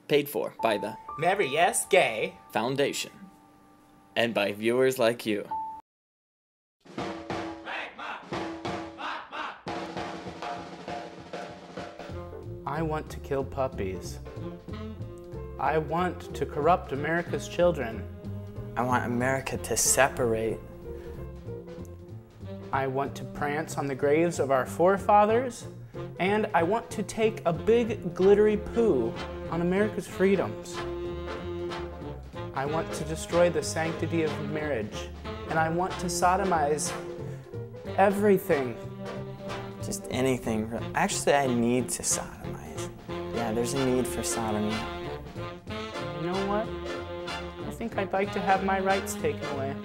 Paid for by the Very Yes Gay Foundation and by viewers like you. I want to kill puppies. I want to corrupt America's children. I want America to separate. I want to prance on the graves of our forefathers, and I want to take a big glittery poo on America's freedoms. I want to destroy the sanctity of marriage, and I want to sodomize everything. Just anything. Actually, I need to sodomize. Yeah, there's a need for sodomy. You know what? I think I'd like to have my rights taken away.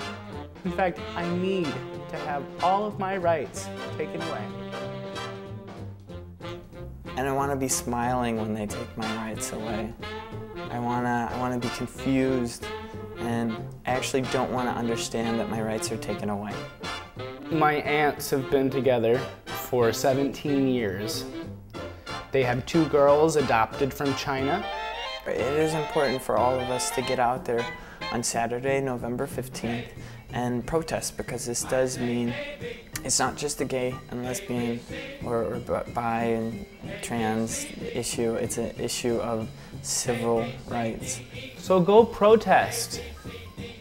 In fact, I need to have all of my rights taken away. And I want to be smiling when they take my rights away. I wanna be confused, and I actually don't want to understand that my rights are taken away. My aunts have been together for 17 years. They have 2 girls adopted from China. It is important for all of us to get out there on Saturday, November 15th, and protest, because this does mean it's not just a gay and lesbian or bi and trans issue, it's an issue of civil rights. So go protest.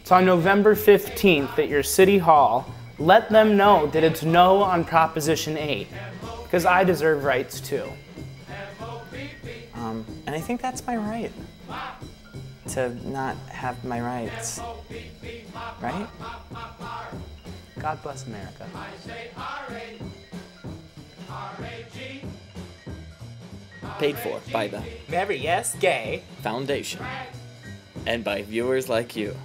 It's on November 15th at your city hall. Let them know that it's no on Proposition 8, because I deserve rights too. And I think that's my right, to not have my rights, right? God bless America. Paid for by the Very Yes Gay Foundation and by viewers like you.